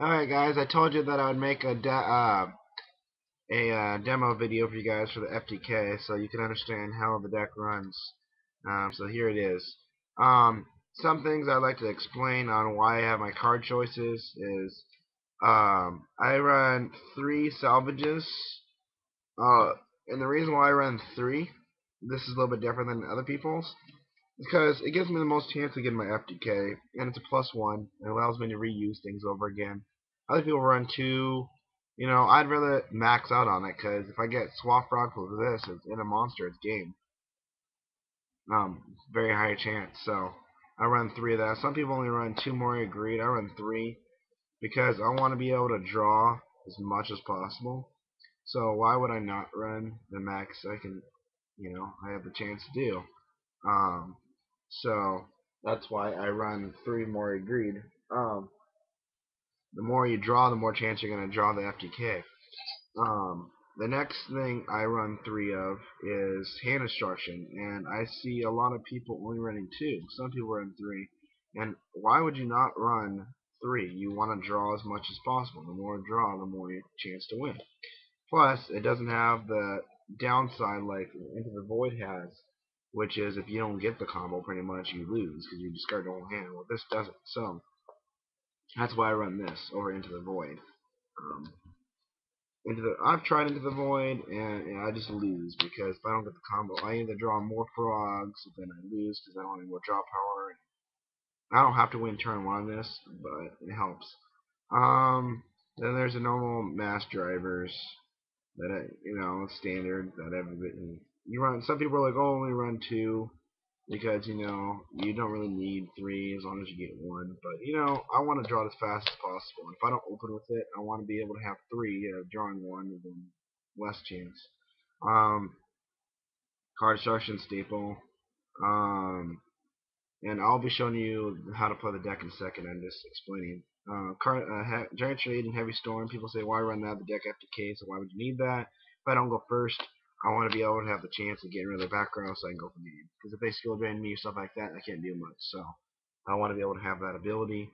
Alright guys, I told you that I would make a demo video for you guys for the FTK so you can understand how the deck runs. So here it is. Some things I'd like to explain on why I have my card choices is I run 3 salvages, uh, and the reason why I run 3, this is a little bit different than other people's, because it gives me the most chance of getting my FTK, and it's a +1. It allows me to reuse things over again. Other people run 2. I'd rather max out on it, because if I get Swap Frog for this, it's in a monster, it's game. Very high chance. So I run 3 of that. Some people only run 2 more. Agreed. I run 3 because I want to be able to draw as much as possible. So why would I not run the max I have the chance to do? Um, so that's why I run 3 more. Agreed. The more you draw, the more chance you're going to draw the FTK. The next thing I run 3 of is hand instruction, and I see a lot of people only running 2. Some people run 3, and why would you not run 3? You want to draw as much as possible. The more you draw, the more your chance to win. Plus, it doesn't have the downside like Into the Void has, which is if you don't get the combo, pretty much you lose because you discard the whole hand. Well, this doesn't. So that's why I run this over Into the Void. Um, I've tried Into the Void, and I just lose because if I don't get the combo, I either draw more frogs, then I lose because I don't have any more draw power. I don't have to win turn 1 on this, but it helps. Then there's the normal mass drivers that standard that everybody you run. Some people are like, oh, only run 2 because you don't really need 3 as long as you get 1. But I want to draw it as fast as possible. And if I don't open with it, I want to be able to have 3 drawing 1 and then less chance. Um, Card instruction staple. Um, and I'll be showing you how to play the deck in a second. I'm just explaining. Giant Trade and Heavy Storm. People say, why run that? The deck FTK, so why would you need that? If I don't go first, I want to be able to have the chance of getting rid of the back row so I can go for game. Because if they skill drain me or stuff like that, I can't do much. So I want to be able to have that ability.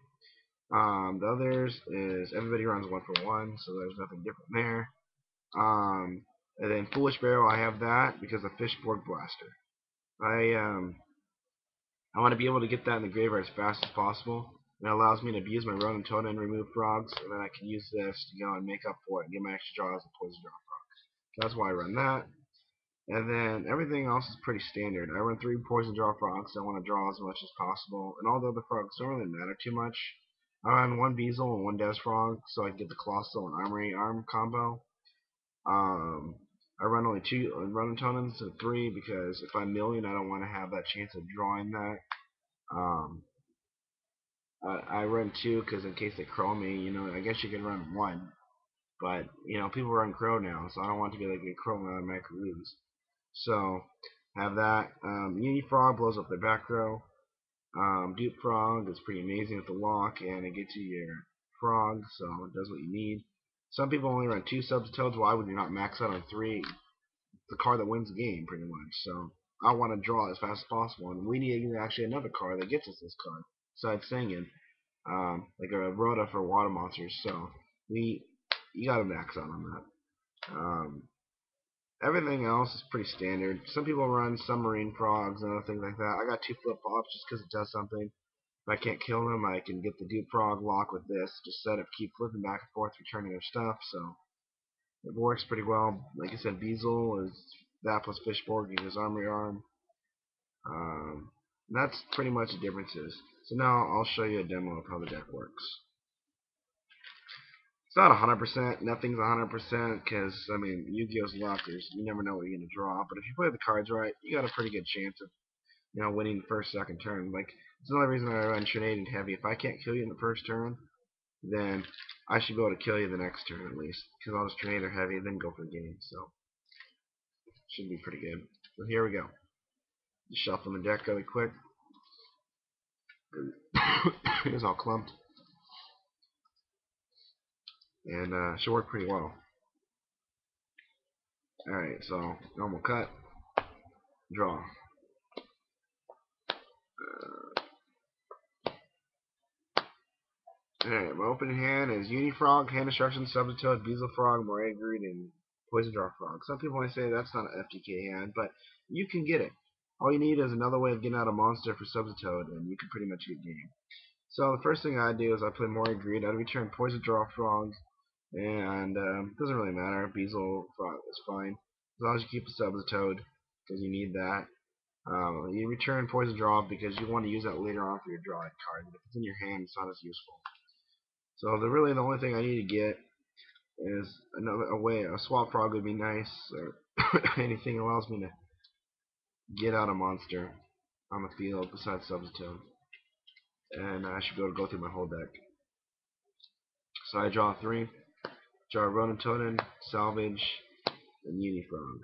The others is everybody runs 1 for 1, so there's nothing different there. And then Foolish Barrel, I have that because of Fishboard Blaster. I want to be able to get that in the graveyard as fast as possible. And it allows me to abuse my Ronin Totem and remove frogs, and then I can use this to go and make up for it and get my extra draws and poison draw frogs. That's why I run that. And then everything else is pretty standard. I run 3 poison draw frogs, so I want to draw as much as possible. And all the other frogs don't really matter too much. I run 1 Beazle and 1 Des Frog, so I can get the Colossal and Armory Arm combo. I run only 2 Ronin Totems and 3 because if I'm million, I don't want to have that chance of drawing that. Um, I run 2 because in case they crow me, I guess you can run 1. But, people run crow now, so I don't want to be like a crow and I might lose. So, have that. Uni Frog blows up the back row. Dupe Frog is pretty amazing with the lock, and it gets you your frog, so it does what you need. Some people only run 2 Subtoads. Why would you not max out on 3? It's the card that wins the game, pretty much. So, I want to draw as fast as possible, and we need actually another card that gets us this card, besides Singing. Like a Rhoda for water monsters. So you gotta max out on that. Everything else is pretty standard. Some people run submarine frogs and other things like that. I got 2 flip flops just because it does something. If I can't kill them, I can get the dupe frog lock with this. Just set up, keep flipping back and forth, returning their stuff. So it works pretty well. Like I said, Beazle is that plus Fishborg uses Armory Arm. That's pretty much the differences. So now I'll show you a demo of how the deck works. It's not 100%. Nothing's 100% because, Yu-Gi-Oh's lockers. You never know what you're going to draw. But if you play the cards right, you got a pretty good chance of, winning the first, second turn. Like, it's another reason I run Trinade Heavy. If I can't kill you in the first turn, then I should be able to kill you the next turn at least. Because I'll just Trinade Heavy and then go for the game. So, should be pretty good. So here we go. Just shuffling the deck really quick. It's all clumped. And should work pretty well. Alright, so normal cut, draw. Alright, my opening hand is Unifrog, Hand Destruction, Subtoad, Beezle Frog, Moray Greed, and Poison Draw Frog. Some people might say that's not an FTK hand, but you can get it. All you need is another way of getting out a monster for Subtoad, and you can pretty much get game. So the first thing I do is I play Moray Greed. I return Poison Draw Frog, and it doesn't really matter. Beezle Frog is fine. As long as you keep the Subtoad, because you need that. You return Poison Draw because you want to use that later on for your draw card. If it's in your hand, it's not as useful. So really the only thing I need to get is a swap frog would be nice, or anything that allows me to get out a monster on the field besides Subtoad. And I should be able to go through my whole deck. So I draw 3, draw Ronin Totem, Salvage, and Unifrog.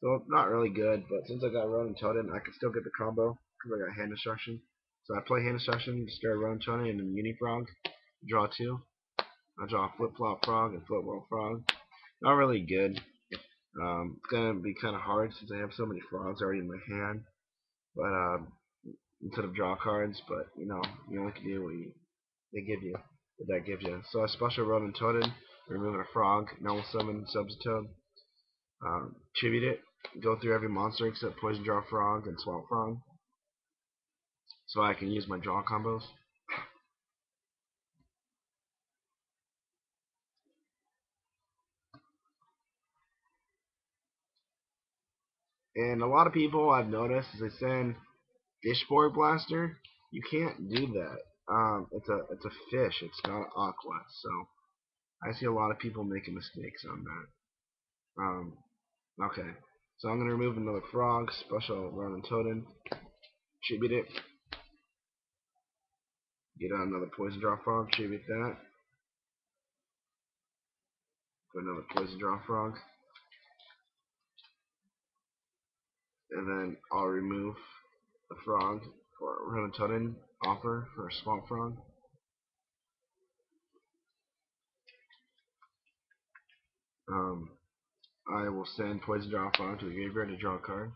So not really good, but since I got Ronin Totem, I can still get the combo because I got Hand Destruction. So I play Hand Destruction, discard Ronin Totem, and then Unifrog, draw 2. I draw a Flip Flop Frog and Flip Flop Frog. Not really good. It's gonna be kind of hard since I have so many frogs already in my hand. But instead of draw cards, but you only can do what they give you, what that gives you. So I special Ronin Totem, removing a frog, normal summon Subtoad, tribute it, go through every monster except Poison Draw Frog and Swamp Frog, so I can use my draw combos. And a lot of people I've noticed is they send Fishboard Blaster. You can't do that. It's a fish. It's not aqua. So I see a lot of people making mistakes on that. Okay. So I'm gonna remove another frog. Special Ronin Totem. Tribute it. Get out another Poison Draw Frog. Tribute that. Put another Poison Draw Frog. And then I'll remove the frog or Ronin Totem offer for a Swamp Frog. I will send Poison Draw Frog to the graveyard to draw a card.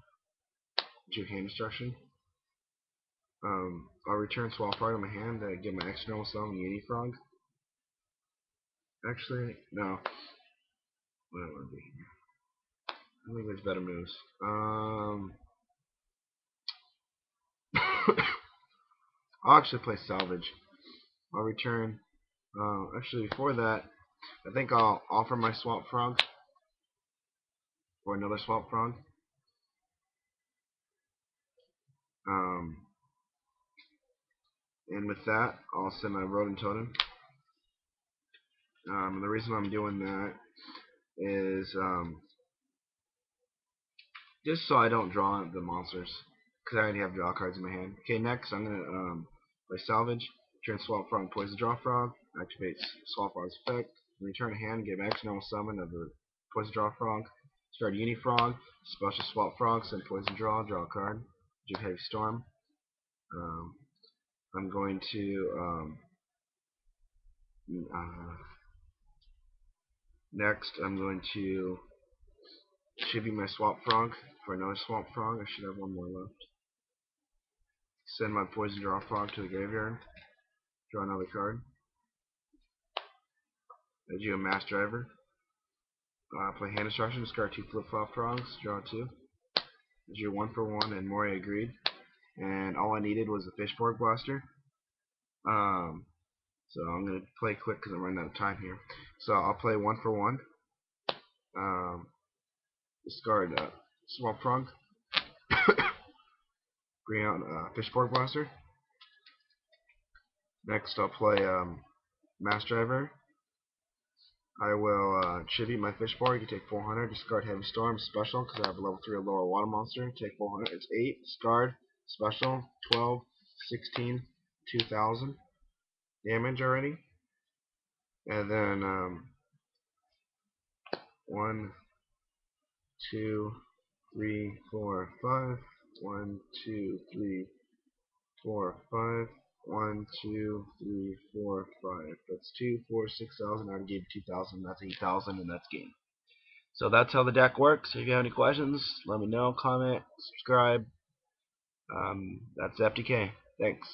Do Hand Destruction. I'll return Swamp Frog in my hand to get my extra normal summon Unifrog. Actually, no. What do I want to do here? I think there's better moves. I'll actually play Salvage. I'll return. Actually, before that, I think I'll offer my Swamp Frog or another Swamp Frog. Um, and with that, I'll send my Ronin Totem. The reason I'm doing that is just so I don't draw the monsters, because I already have draw cards in my hand. Okay, next I'm going to play Salvage, turn Swamp Frog, Poison Draw Frog, activate Swamp Frog's effect, return a hand, give action normal summon of the Poison Draw Frog, start Unifrog, special Swamp Frog, send Poison Draw a card, do Heavy Storm. I'm going to next I'm going to tribute my Swamp Frog for another Swamp Frog. I should have one more left. Send my Poison Draw Frog to the graveyard. Draw another card. I do a Mass Driver. Play Hand Destruction. Discard 2 Flip Flop Frogs. Draw 2. I do 1-for-1 and Moray Agreed. And all I needed was a Fishboard Blaster. So I'm going to play quick because I'm running out of time here. So I'll play 1-for-1. Discard Swamp Frog. Bring out Fishboard Blaster. Next I'll play Mass Driver. I will tribute my Fishboard. You can take 400. Discard Heavy Storm. Special because I have a level 3 or lower water monster. Take 400. It's 8. Discard. Special. 12. 16. 2000. Damage already. And then 1, 2, 3, 4, 5. 1, 2, 3, 4, 5. 1, 2, 3, 4, 5. That's 2, 4, 6,000. I already gave 2,000. That's 8,000, and that's game. So that's how the deck works. If you have any questions, let me know. Comment, subscribe. That's FTK. Thanks.